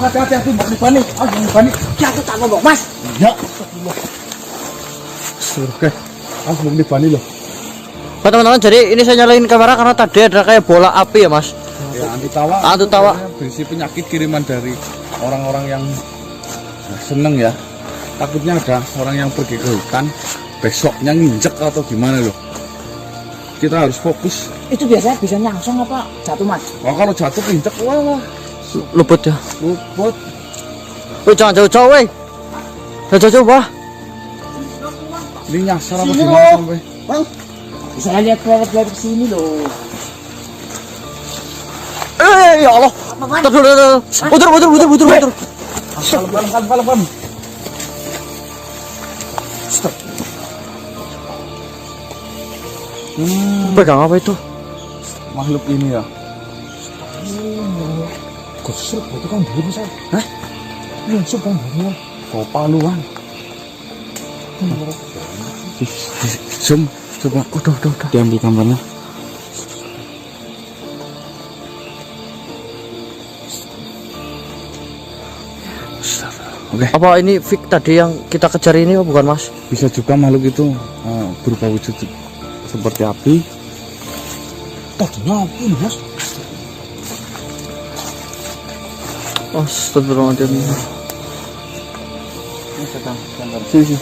Hati-hati Mbak Nibani. Aku tak ngomong, Mas. Ya. Oke. Mbak Nibani loh. Pak teman-teman, jadi ini saya nyalain kamera karena tadi ada kayak bola api ya Mas. Ya, antutawa. Antutawa berisi penyakit kiriman dari orang-orang yang seneng ya. Takutnya ada orang yang pergi ke hutan besoknya nginjek atau gimana loh. Kita harus fokus. Itu biasanya bisa nyangsung apa jatuh, Mas? Wah, kalau jatuh nginjek wah luput ya. luput. Woi jangan jauh-jauh woi. Jangan jauh-jauh wah. Ini nyasar apa gimana sampai? Bang, saya lihat player-player sini loh. Ya Allah. Tar dulu. Butur. Kalem. Stop. Pegang apa itu? Makhluk ini ya. Gosok, itu kan dulu saya. Hah? Muncul kan dulu. Kau paluan. Zoom, coba. Udah. Diambil gambarnya. Oke. Apa ini fik tadi yang kita kejar ini oh, bukan Mas? Bisa juga makhluk itu berupa wujud seperti api. Tadinya api, Mas. Astagfirullahaladzim. Ini sedang gambar. Sini.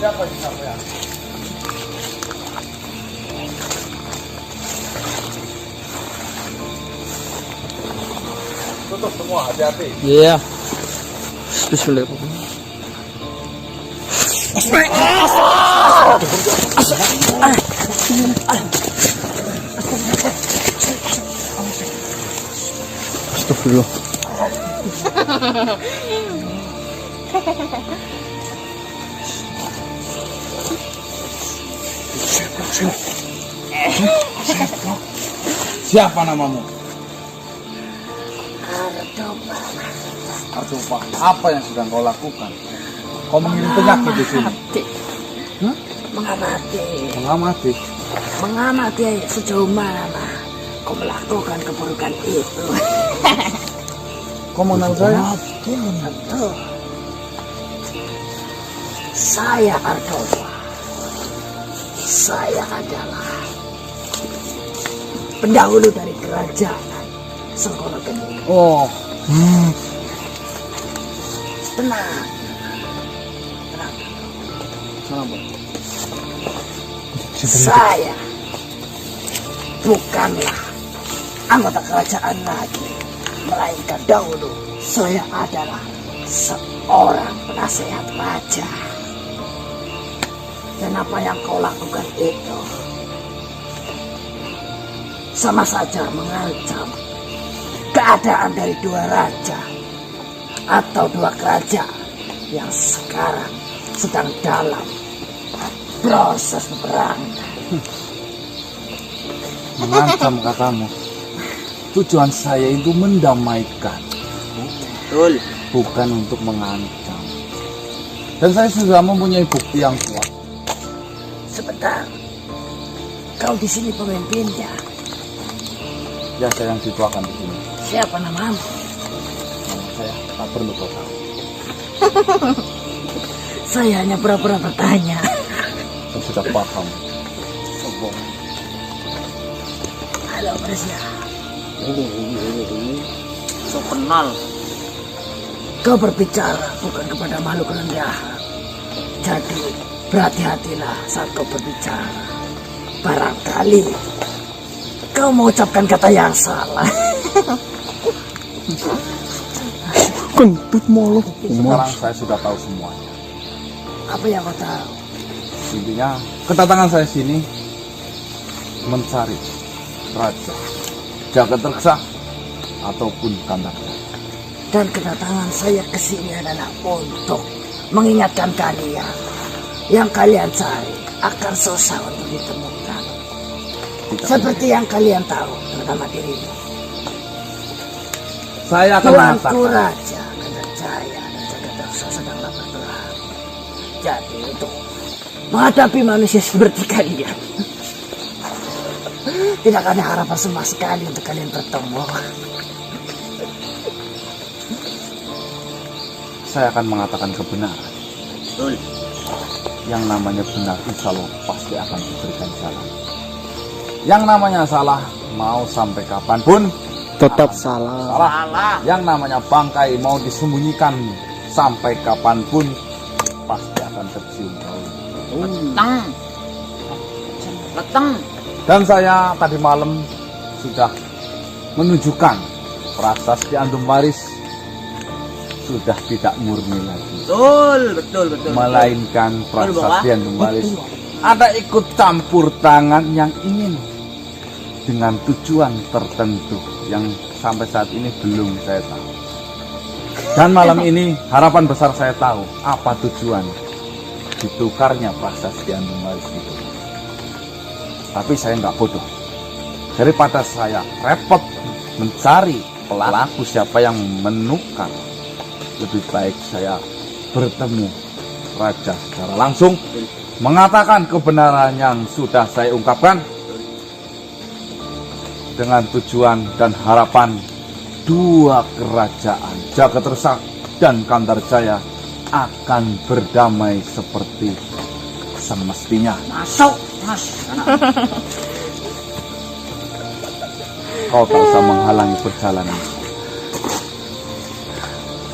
Siapa ya? Tutup semua, hati-hati. Iya. Bismillahirrahmanirrahim. Astagfirullah. Siapa namamu? Artoba. Apa yang sedang kau lakukan? Kau mengirim penyakit di sini. Mengamati. Mengamati. Sejauh mana kau melakukan keburukan itu. Kau mengenal saya? Betul. Saya Artoba. Saya adalah pendahulu dari kerajaan Sengkono Geni. Oh. Tenang. Kenapa? Saya bukanlah anggota kerajaan lagi, melainkan dahulu saya adalah seorang penasehat raja. Dan apa yang kau lakukan itu sama saja mengancam keadaan dari dua raja atau dua kerajaan yang sekarang sedang dalam proses peperangan. Mengancam katamu. Tujuan saya itu mendamaikan. Betul. Bukan untuk mengancam. Dan saya sudah mempunyai bukti yang kuat. Sebentar, kau di sini pemimpinnya. Ya, saya yang dituakan di sini. Siapa namamu? Nama saya tak perlu kau tahu. Saya hanya pura-pura bertanya. Saya sudah paham. Sombong. Halo, Manusia. So kenal. Kau berbicara bukan kepada makhluk rendahan. Jadi berhati-hatilah saat kau berbicara. Barangkali kau mengucapkan kata yang salah. Kentut mulu. Sekarang saya sudah tahu semuanya. Apa yang kau tahu? Intinya kedatangan saya sini mencari raja Jagatersa ataupun Kandarjaya. Dan kedatangan saya ke sini adalah untuk mengingatkan kalian yang kalian cari akan susah untuk ditemukan. Seperti yang kalian tahu, terutama dirimu. Saya akan Tuanku mengatakan. Raja Kandarjaya dan Jagatersa sedanglah berperang. Jadi untuk menghadapi manusia seperti kalian, tidak ada harapan sama sekali untuk kalian bertemu. Saya akan mengatakan kebenaran. Betul. Yang namanya benar insya Allah pasti akan diberikan jalan. Yang namanya salah mau sampai kapanpun Tetap salah. salah. Yang namanya bangkai mau disembunyikan sampai kapanpun pasti akan tercium bau. Leteng. Leteng. Dan saya tadi malam sudah menunjukkan prasasti Andung Waris sudah tidak murni lagi, Betul. melainkan Betul, prasasti Bapak. Andung Waris ada ikut campur tangan yang ingin dengan tujuan tertentu yang sampai saat ini belum saya tahu. Dan malam ini harapan besar saya tahu apa tujuan ditukarnya prasasti Andung Waris itu. Tapi saya nggak bodoh. Daripada saya repot mencari pelaku siapa yang menukar, lebih baik saya bertemu raja secara langsung, mengatakan kebenaran yang sudah saya ungkapkan, dengan tujuan dan harapan dua kerajaan Jagatersa dan Kandarjaya akan berdamai seperti semestinya. Masuk, Mas. Kau tak usah menghalangi perjalanan.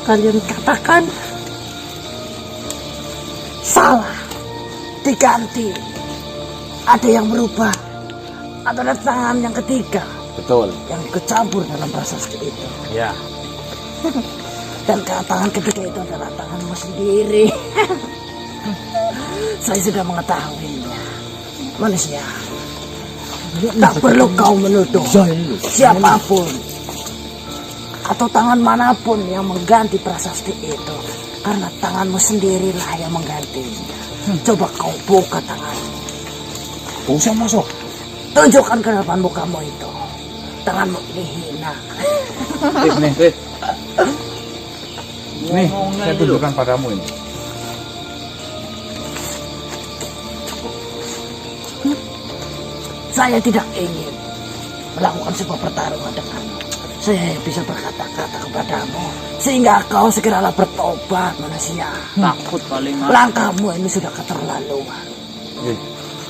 Kalian katakan salah, diganti, ada yang berubah, atau ada tangan yang ketiga Betul. yang ikut campur dalam prasasti itu. Ya. Dan tangan ketiga itu adalah tanganmu sendiri. Saya sudah mengetahuinya. Manusia, tak perlu kau menuduh siapapun atau tangan manapun yang mengganti prasasti itu, karena tanganmu sendirilah yang menggantinya. Coba kau buka tanganmu. Usah masuk. Tunjukkan ke depan mukamu itu. Tanganmu ini hina. Nih, saya tunjukkan padamu ini. Saya tidak ingin melakukan sebuah pertarungan denganmu. Saya bisa berkata-kata kepadamu sehingga kau segeralah bertobat, manusia. Takut paling, Mas. Langkahmu ini sudah keterlaluan.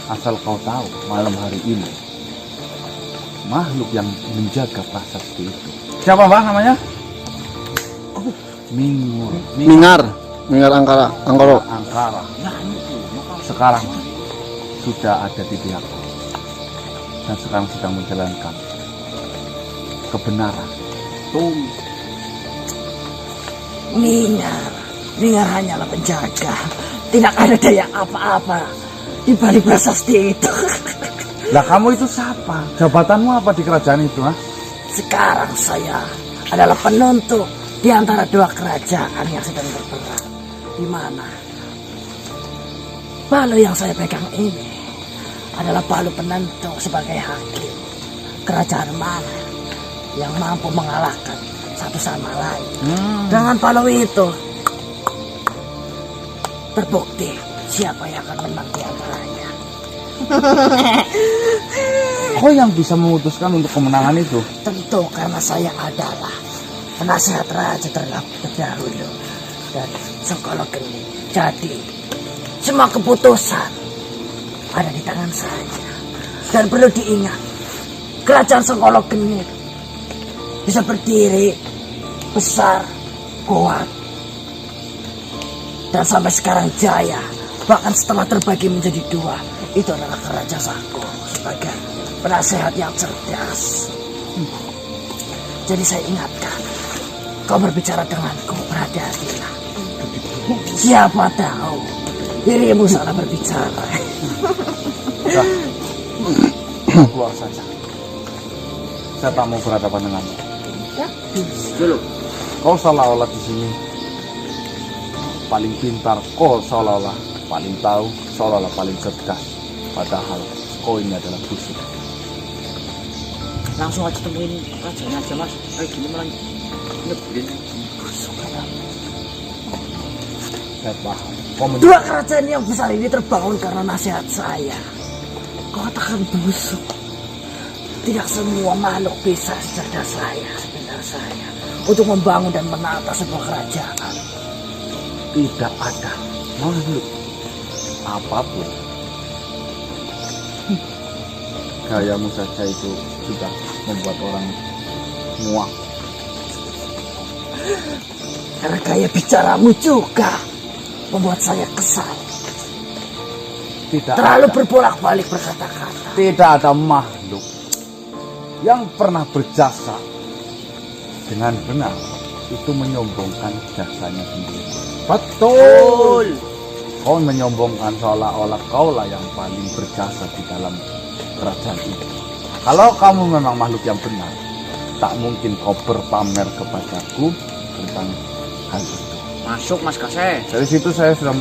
Asal kau tahu, malam hari ini makhluk yang menjaga prasasti itu. Siapa Mbak namanya? Mingur. Mingar Angkara. Angkara. Sekarang sudah ada di pihak dan sekarang sedang menjalankan kebenaran. Mingar hanyalah penjaga. Tidak ada daya apa-apa di balik prasasti itu. Lah kamu itu siapa? Jabatanmu apa di kerajaan itu? Sekarang saya adalah penuntut di antara dua kerajaan yang sedang berperang. Di mana palu yang saya pegang ini adalah palu penentu sebagai hakim. Kerajaan mana yang mampu mengalahkan satu sama lain. Dengan palu itu terbukti siapa yang akan menang di antaranya. Kau yang bisa memutuskan untuk kemenangan itu? Tentu karena saya adalah penasihat raja terdahulu dari Sengkolo Geni. Jadi semua keputusan ada di tangan saya. Dan perlu diingat, kerajaan Sengkolo Geni bisa berdiri besar, kuat, dan sampai sekarang jaya. Bahkan setelah terbagi menjadi dua, itu adalah kerajaan aku sebagai penasehat yang cerdas. Jadi saya ingatkan, kau berbicara denganku, berhati-hatilah. Siapa tahu dirimu salah berbicara. Udah, keluar saja. Saya tak mau berhadapan denganmu. Tidak bisa. Dulu. Kau seolah-olah di sini paling pintar, kau seolah-olah paling tahu, seolah-olah paling cerdas. Padahal kau ini adalah busuk. Langsung aja temuin rajanya aja mas. Kayak gini malah nyebelin. Busuk kamu. Saya paham. Kau Dua kerajaan yang besar ini terbangun karena nasihat saya. Kau katakan busuk. Tidak semua makhluk bisa secerdas saya, sepintar saya, untuk membangun dan menata sebuah kerajaan. tidak ada makhluk apapun. Gayamu saja itu sudah membuat orang muak. Karena gaya bicaramu juga membuat saya kesal. Tidak Terlalu ada. berbolak-balik berkata-kata. Tidak ada makhluk yang pernah berjasa dengan benar itu menyombongkan jasanya sendiri. Betul. Kau menyombongkan seolah-olah kaulah yang paling berjasa di dalam kerajaan itu. Kalau kamu memang makhluk yang benar, tak mungkin kau berpamer kepadaku tentang hal itu. Masuk mas Kase. Dari situ saya sudah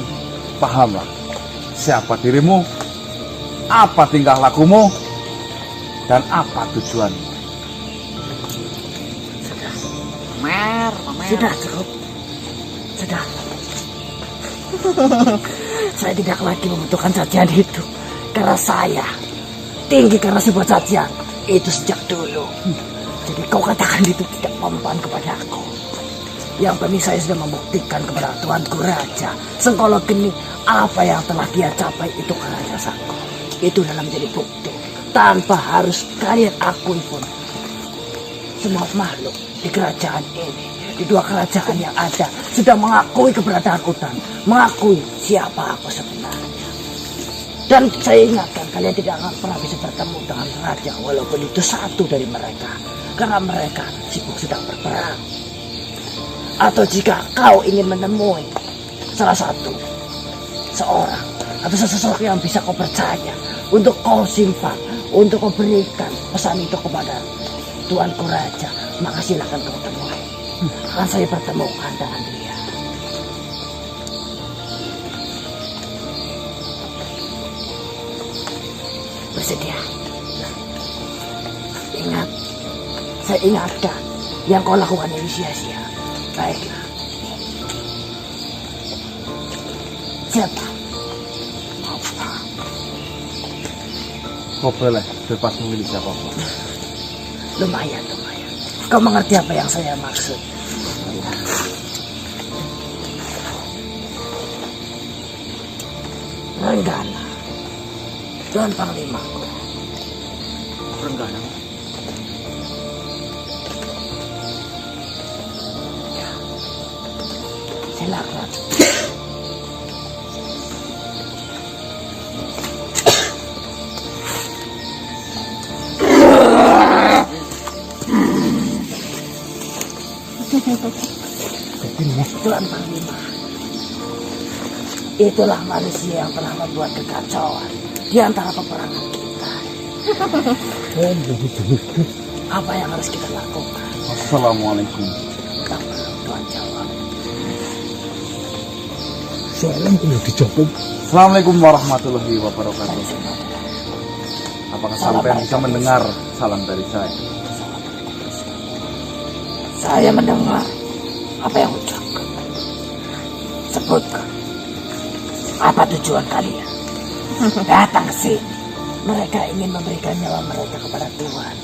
paham lah siapa dirimu, apa tingkah lakumu, dan apa tujuanmu. Pamer. Sudah cukup. Sudah. Saya tidak lagi membutuhkan sajian itu. Karena saya tinggi karena sebuah sajian itu sejak dulu. Jadi kau katakan itu tidak mempan kepada aku. Yang penting saya sudah membuktikan kepada Tuanku Raja Sengkolo Geni apa yang telah dia capai itu karena jasaku. Itu dalam menjadi bukti tanpa harus kalian akui pun. Semua makhluk di kerajaan ini, di dua kerajaan yang ada, sudah mengakui keberadaan Udan, mengakui siapa aku sebenarnya. Dan saya ingatkan kalian tidak akan pernah bisa bertemu dengan raja walaupun itu satu dari mereka, karena mereka sibuk sedang berperang. Atau jika kau ingin menemui salah satu seorang atau seseorang yang bisa kau percaya untuk kau simpan, untuk kau berikan pesan itu kepada Tuanku Raja, maka silakan kau temui. Akan saya pertemukan dengan dia. Bersedia. Ingat, saya ingatkan yang kau lakukan ini sia-sia. Baiklah. Siapa? Apa? Kau boleh bebas memilih siapapun. Lumayan. Kau mengerti apa yang saya maksud? Renggana, Tuan Panglimaku. Renggana. Silakan. Tuan Panglima, itulah manusia yang telah membuat kekacauan di antara peperangan kita. Apa yang harus kita lakukan? Assalamualaikum. Tak perlu Tuan jawab. Soalnya udah dijawab. Assalamualaikum warahmatullahi wabarakatuh. Apakah sampai bisa mendengar salam dari saya? Saya mendengar apa yang ucapkan. Sebutkan apa tujuan kalian datang ke sini. Mereka ingin memberikan nyawa mereka kepada Tuhan.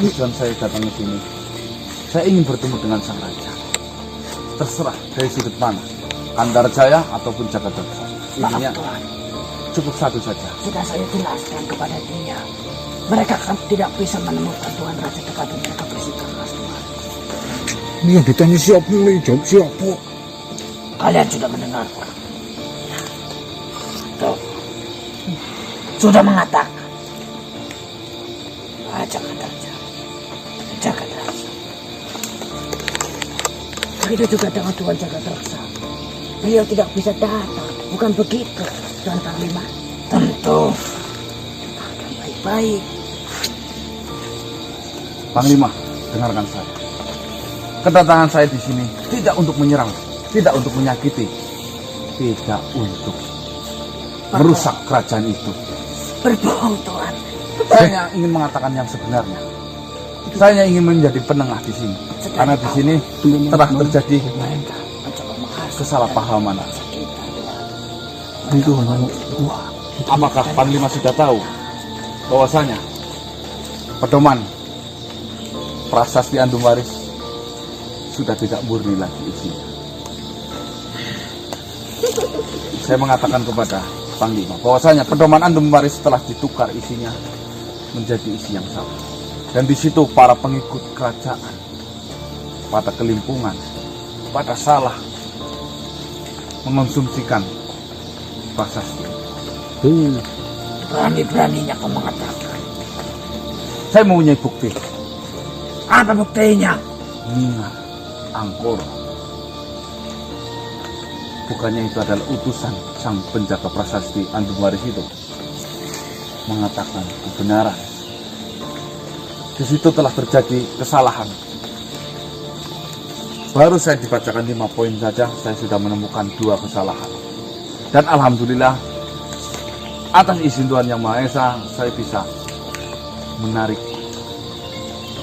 Tujuan saya datang ke sini, saya ingin bertemu dengan sang raja. Terserah dari sudut mana, Kandar Jaya ataupun Jagadagsa. Maaf Intinya Tuhan, cukup satu saja. sudah saya jelaskan kepada dia. Mereka kan tidak bisa menemukan Tuhan Raja Dekati mereka bersikeras Tuhan. Ini yang ditanya siapa nih? Jawab siapa? Kalian sudah mendengarkan. Tuh, sudah mengatakan. Jagadagsa, Jagadagsa. Begitu juga dengan Tuhan Jagadagsa. Beliau tidak bisa datang, bukan begitu, Tuan Panglima? Tentu. baik. Panglima, dengarkan saya. Kedatangan saya di sini tidak untuk menyerang, tidak untuk menyakiti, tidak untuk merusak kerajaan itu. Berbohong, Tuan. Saya ingin mengatakan yang sebenarnya. Saya ingin menjadi penengah di sini, karena di sini telah terjadi Mereka mencoba menghasut kesalahpahaman. kita, Tuan. Itu hanya Apakah Panglima sudah tahu bahwasanya pedoman prasasti Andumaris sudah tidak murni lagi isinya? Saya mengatakan kepada Panglima bahwasanya pedoman Andumaris telah ditukar isinya menjadi isi yang sama. Dan di situ para pengikut kerajaan pada kelimpungan, pada salah mengonsumsikan prasasti. Berani-beraninya kau mengatakan. Saya mempunyai bukti. Apa buktinya? Ningat Angkoro. Bukannya itu adalah utusan sang penjaga prasasti Andumaris itu mengatakan kebenaran. Di situ telah terjadi kesalahan. Baru saya dibacakan 5 poin saja, saya sudah menemukan 2 kesalahan. Dan alhamdulillah, atas izin Tuhan Yang Maha Esa, saya bisa menarik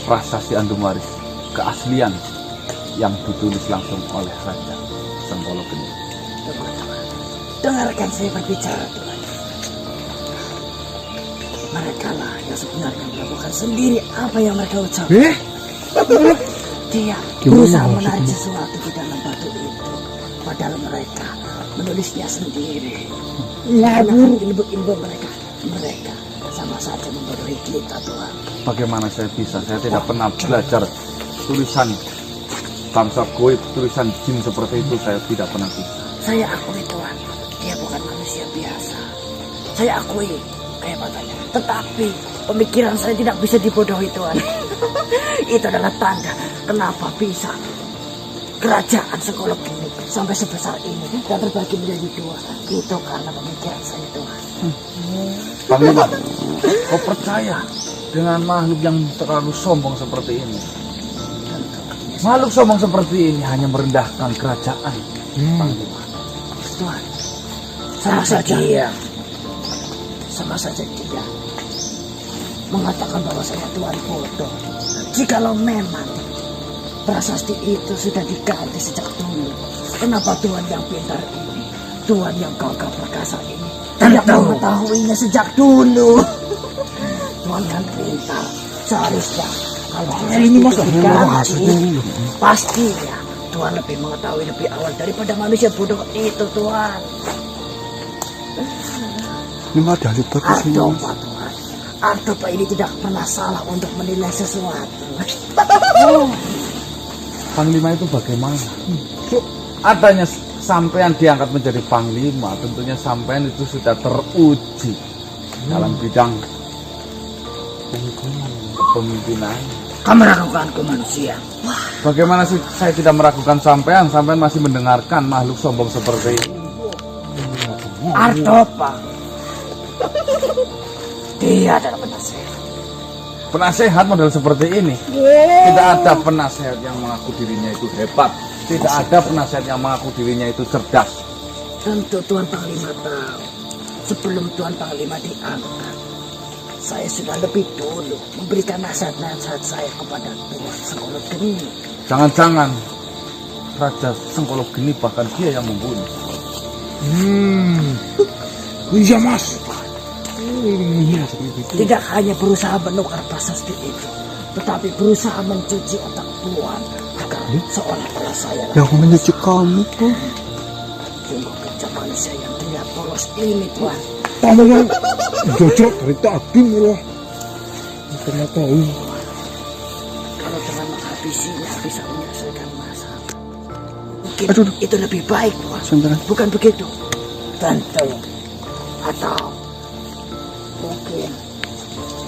prasasti Andumaris keaslian yang ditulis langsung oleh Raja Senggolo Geni. Dengarkan saya berbicara, Tuan. Mereka lah yang sebenarnya melakukan sendiri apa yang mereka ucapkan. Dia berusaha menarik sesuatu di dalam batu itu, padahal mereka menulisnya sendiri. Ngabur ilmu mereka sama saja membodohi kita, Tuan. Bagaimana saya bisa? Saya tidak pernah belajar tulisan bangsa goib, tulisan jin seperti itu. Saya tidak pernah bisa. Saya akui, Tuan, dia bukan manusia biasa. Saya akui kehebatannya, tetapi pemikiran saya tidak bisa dibodohi, Tuan. Itu adalah tanda kenapa bisa kerajaan Senggolo Geni sampai sebesar ini dan terbagi menjadi 2. Itu karena pemikiran saya, Tuan. Panglima, kau percaya dengan makhluk yang terlalu sombong seperti ini? Makhluk sombong seperti ini hanya merendahkan kerajaan. Panglima, Tuan, sama saja dia mengatakan bahwa saya Tuan bodoh. Jikalau memang prasasti itu sudah diganti sejak dulu, kenapa Tuan yang pintar ini, Tuan yang gagah perkasa ini tidak mengetahuinya sejak dulu? Tuan yang pintar, seharusnya kalau ini masuk diganti, pastinya Tuan lebih mengetahui lebih awal daripada manusia bodoh itu, Tuan. Ini mah dari Arto, Pak Tuan. Arto Pak ini tidak pernah salah untuk menilai sesuatu. Panglima itu bagaimana? Adanya sampean diangkat menjadi panglima, tentunya sampean itu sudah teruji dalam bidang kepemimpinan. Kamu meragukanku manusia. Bagaimana sih saya tidak meragukan sampean? Sampean masih mendengarkan makhluk sombong seperti ini. Arto Pak, dia adalah penasehat. Penasehat model seperti ini. Tidak ada penasehat yang mengaku dirinya itu hebat. Tidak ada penasehat yang mengaku dirinya itu cerdas. Tentu Tuan Panglima tahu, sebelum Tuan Panglima diangkat, saya sudah lebih dulu memberikan nasihat-nasihat saya kepada Tuan Senggolo Geni. Jangan-jangan Raja Senggolo Geni bahkan dia yang membunuh. Iya, Mas. Tidak hanya berusaha menukar prasasti itu, tetapi berusaha mencuci otak Tuan agar seolah-olah saya Yang mencuci kamu tuh. sungguh kerja manusia yang tidak polos ini, Tuan. Kamu yang jojok dari tadi malah. Ternyata tahu. Kalau dengan menghabisinya bisa menyelesaikan masalah, mungkin itu lebih baik, Tuan. Bukan begitu? Tentu. Atau mungkin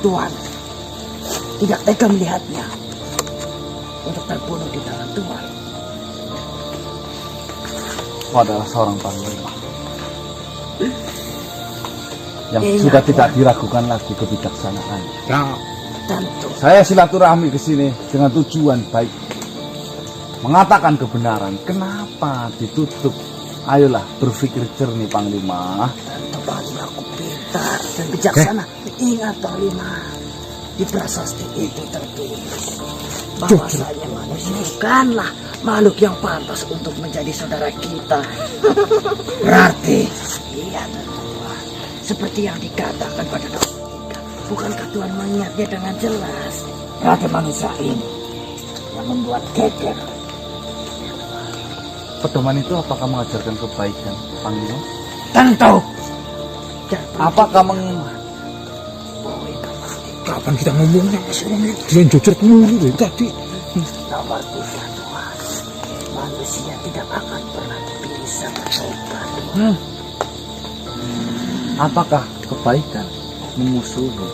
Tuan tidak tega melihatnya untuk terbunuh di tangan Tuan. Kau adalah seorang panglima. yang Ingat, sudah tidak Tuan. diragukan lagi kebijaksanaan. Nah, Tentu. Saya silaturahmi ke sini dengan tujuan baik, mengatakan kebenaran. Kenapa ditutup? Ayolah berpikir jernih Panglima. Tentu Panglima aku pintar dan bijaksana. Ingat Panglima, di prasasti itu tertulis bahwasanya manusia bukanlah makhluk yang pantas untuk menjadi saudara kita. Berarti, iya tentu Tuan. Seperti yang dikatakan pada nomor 3. Bukankah Tuhan mengingatnya dengan jelas? Berarti manusia ini yang membuat geger. Pedoman itu apakah mengajarkan kebaikan, Panglima? Tentu. Dan Apakah mengingat? kapan kita ngomongnya Mas orang ini? Dia jujur mulu dari tadi. nomor 3 Tuhan, manusia tidak akan pernah bisa bertobat. Apakah kebaikan memusuhi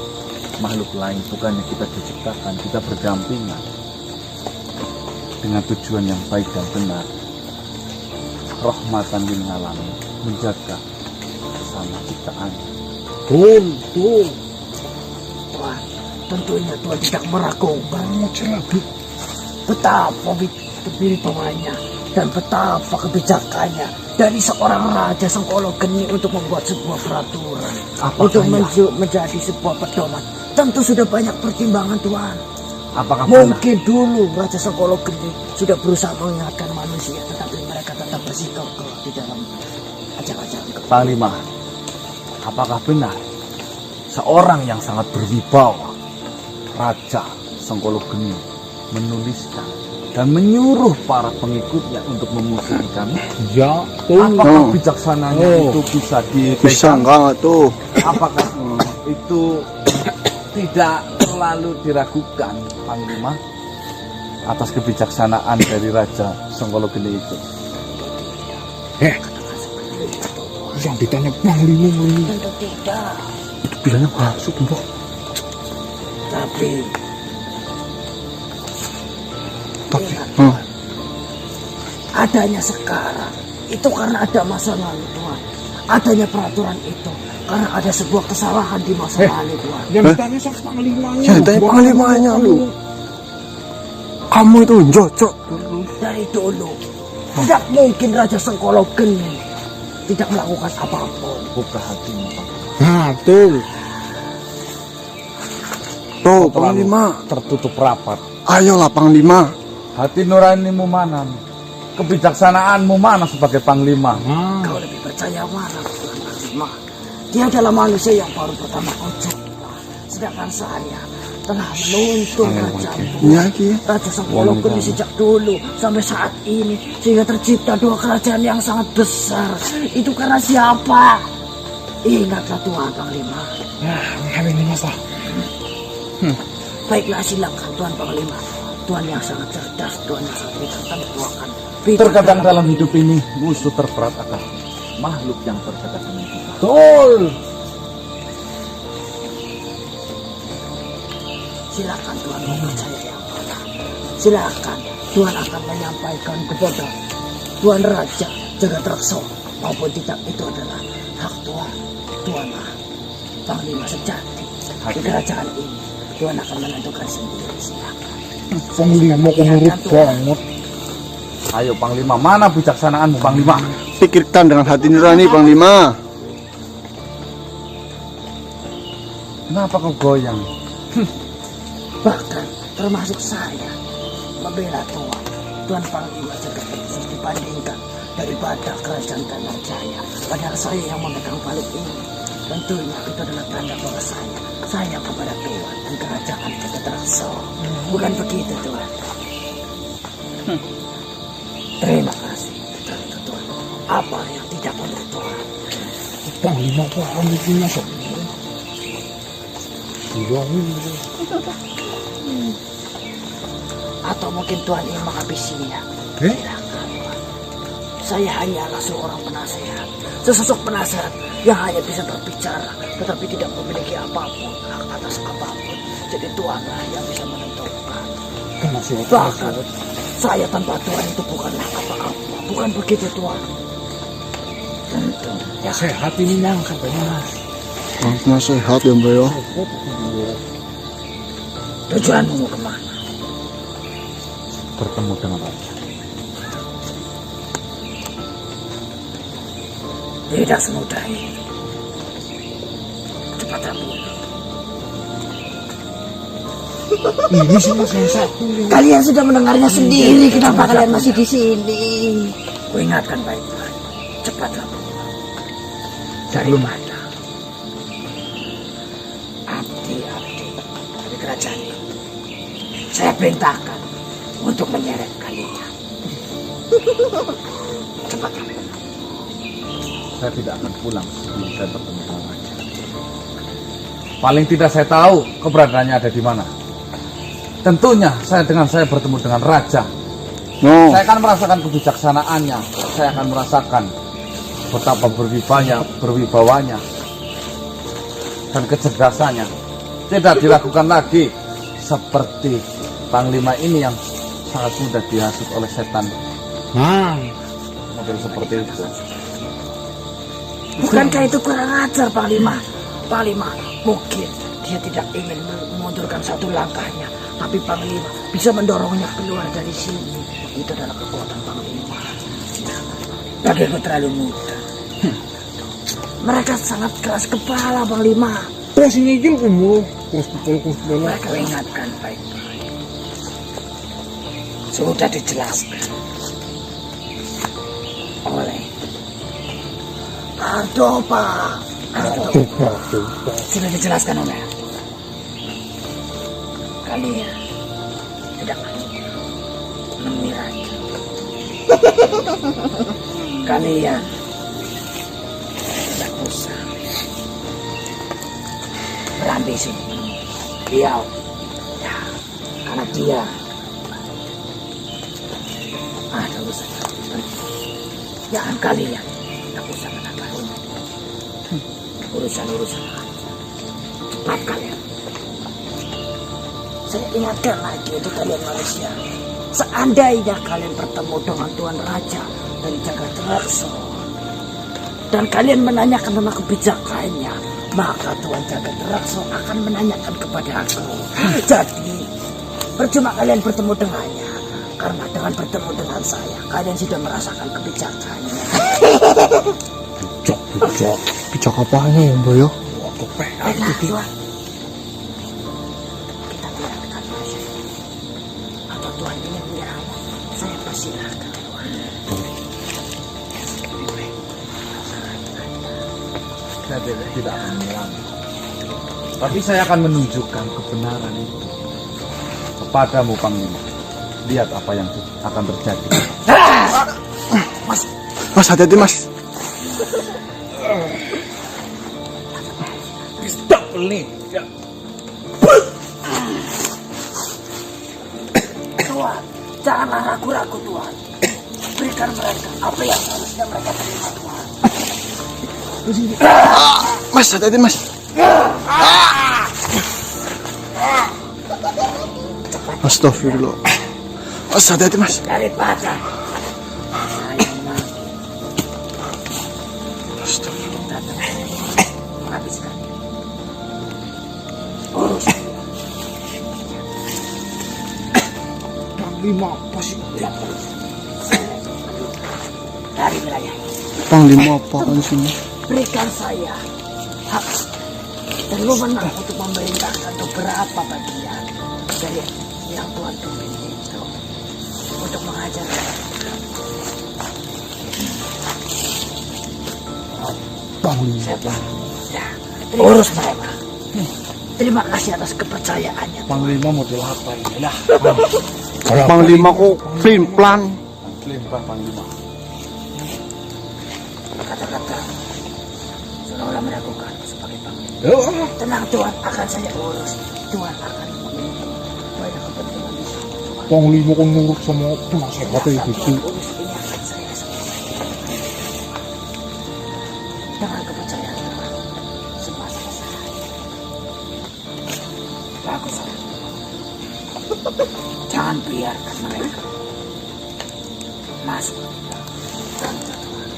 makhluk lain? Bukannya kita diciptakan, kita berdampingan dengan tujuan yang baik dan benar. Rahmatan lil alamin, menjaga sama ciptaan. Betul. Tuhan, tentunya Tuhan tidak meragukan Ngoceh lagi. betapa kewibawanya dan betapa kebijakannya dari seorang raja Sengkolo Geni untuk membuat sebuah peraturan, Apakah untuk menjadi sebuah pedoman. Tentu sudah banyak pertimbangan Tuhan. Apakah benar? Mungkin dulu Raja Sengkolo Geni sudah berusaha mengingatkan manusia, tetapi mereka tetap bersikukuh di dalam ajaran-ajaran kebenaran. Panglima, apakah benar seorang yang sangat berwibawa, Raja Sengkolo Geni, menuliskan dan menyuruh para pengikutnya untuk memusuhi kami? Ya, tuh. Apakah bijaksananya itu bisa dipegang? enggak tuh? Apakah itu tidak terlalu diragukan, Panglima, atas kebijaksanaan dari Raja Sengkolo Geni itu? Yang ditanya Panglima ini. Tentu tidak, Itu bilangnya palsu, Mbok. tapi ingat Hmm. Tuhan, adanya sekarang itu karena ada masa lalu Tuhan. Adanya peraturan itu karena ada sebuah kesalahan di masa lalu Tuhan. Yang ditanya sama Panglimanya. Yang ditanya Bukan Panglimanya, lu. Kamu itu jocok dulu. Dari dulu tidak mungkin Raja Sengkolo Geni tidak melakukan apapun. Buka hatimu, Panglima. Nah, tuh. Tuh, Terlalu Panglima. tertutup rapat. Ayolah, Panglima. Hati nuranimu mana? Kebijaksanaanmu mana sebagai Panglima? Nah, Kau lebih percaya mana Tuhan Panglima? Dia adalah manusia yang baru pertama kau jumpa. Sedangkan saya telah menuntun kerajaan Iya, Ki. Raja Sengkolo Geni sejak dulu sampai saat ini, sehingga tercipta dua kerajaan yang sangat besar. Itu karena siapa? Ingatlah Tuhan Panglima. ya, hari ini Mas lah. Baiklah, silakan Tuhan Panglima. Tuhan yang sangat cerdas, Tuhan yang sangat bijak, tentu akan Terkadang dalam hidup ini musuh terberat adalah makhluk yang terdekat dengan kita. Betul. Silakan Tuhan mau percaya yang mana. Silakan Tuhan akan menyampaikan kepada Tuan Raja Jagatrekso maupun tidak, itu adalah hak Tuhan. Tuhanlah Panglima sejati di kerajaan ini. Tuhan akan menentukan sendiri. Silakan. Panglima kok nurut banget. Ayo Panglima, mana bijaksanaanmu Panglima? Pikirkan dengan hati nurani, Panglima. Kenapa kau goyang? Bahkan termasuk saya membela Tuhan Panglima Jagatrekso dibandingkan daripada kerajaan Tanah Jaya. Padahal saya yang memegang palu ini. Tentunya itu adalah tanda bahwa saya kepada Tuhan dan kerajaan Jagatrekso. Bukan begitu Tuhan? Terima kasih. Tentu Tuhan. Apa yang tidak menurut Tuhan? Panglima kok pemikirannya sok. Iya, Atau mungkin Tuhan ingin menghabisinya? Eh? Silakan Tuhan. Saya hanyalah seorang penasehat, sesosok penasehat yang hanya bisa berbicara, tetapi tidak memiliki apapun, hak atas apapun. Jadi Tuhanlah yang bisa menentukan. Kenapa Bahkan saya tanpa Tuhan itu bukanlah apa-apa. Bukan begitu Tuhan. Tentu. Ya sehat ini Mas, katanya Mas. Nasihat ya Mbak ya. Tujuanmu mau kemana? Bertemu dengan raja. Tidak semudah ini. Cepat ambil. Ini sih Mas yang satu. Kalian sudah mendengarnya sendiri. Kenapa kalian masih di sini? Ku ingatkan baik-baik. Cepatlah. Daripada abdi-abdi dari kerajaan ini, saya perintahkan untuk menyeret kalian. Cepatlah. Saya tidak akan pulang sebelum saya bertemu dengan raja. Paling tidak saya tahu keberadaannya ada di mana. Tentunya saya bertemu dengan raja. No. Saya akan merasakan kebijaksanaannya. Saya akan merasakan betapa berwibawanya dan kecerdasannya. Tidak dilakukan lagi seperti Panglima ini yang sangat mudah dihasut oleh setan. Nah, Model seperti itu. Bukankah itu kurang ajar, Panglima? Panglima, mungkin dia tidak ingin memundurkan satu langkahnya, tapi Panglima bisa mendorongnya keluar dari sini. Itu adalah kekuatan Panglima. Bagiku terlalu mudah. Mereka sangat keras kepala, Panglima. terus ini aja umur. Terus Mereka ingatkan baik-baik. Sudah dijelaskan oleh Ardopa. Sudah dijelaskan oleh kalian tidak menemui raja. Kalian tidak usah berambisi beliau ya, karena dia ada urusan jangan kalian tidak usah menambah urusan-urusan cepat kalian. Saya ingatkan lagi untuk kalian manusia, seandainya kalian bertemu dengan Tuan Raja dan Jagadraksa dan kalian menanyakan tentang kebijakannya, maka Tuan Jagadraksa akan menanyakan kepada aku. Jadi percuma kalian bertemu dengannya, karena dengan bertemu dengan saya kalian sudah merasakan kebijakannya. Bijak apanya ya Mbak ya? Baiklah Tuan, kita biarkan saja. Atau Tuan ingin menyerang, saya persilahkan Tuan. Saya tidak akan menyerang. Tapi saya akan menunjukkan kebenaran itu kepadamu, Panglima. Lihat apa yang akan terjadi. Mas hati-hati Mas. Tuan, janganlah ragu-ragu Tuan. Berikan mereka apa yang harusnya mereka terima Tuan. Mas hati-hati Mas. Astagfirullah. Mas hati-hati Mas. Daripada saya mati, Astagfirullah. menghabiskan urus Panglima apa sih? dari wilayah ini. Panglima apaan sih Mas? Berikan saya hak dan wewenang untuk memerintahkan beberapa bagian dari yang Tuhan tulis itu untuk mengajar Panglima. siapa ya, urus mereka. Terima kasih atas kepercayaannya. Panglima model apa ini? Lah, Panglima kok plan. Lempar Panglima. Kata-kata seolah meragukan sebagai panglima. Tenang Tuhan, akan saya urus. Tuhan akan memiliki banyak kepentingan di sini. Panglima kok nurut sama penasehatnya gitu. Urus ini akan saya selesaikan. Dengan kepercayaan Tuhan, semua selesai. Bagus. Jangan biarkan mereka masuk dalam jadwal.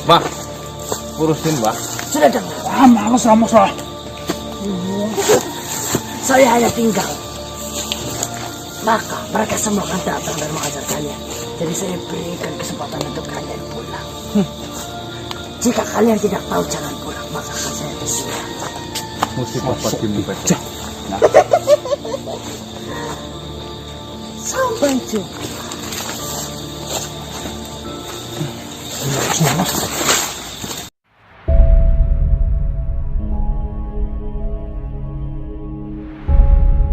Mbah, urusin mbah. Sudah dengar? Ah, males sama saya. Saya hanya tinggal. Maka mereka semua akan datang dan mengajar kalian. Jadi saya berikan kesempatan untuk kalian pulang. Jika kalian tidak tahu jalan pulang, maka akan saya tusuk. Musibah bagimu besok. Nah, Sampai jumpa. Mas.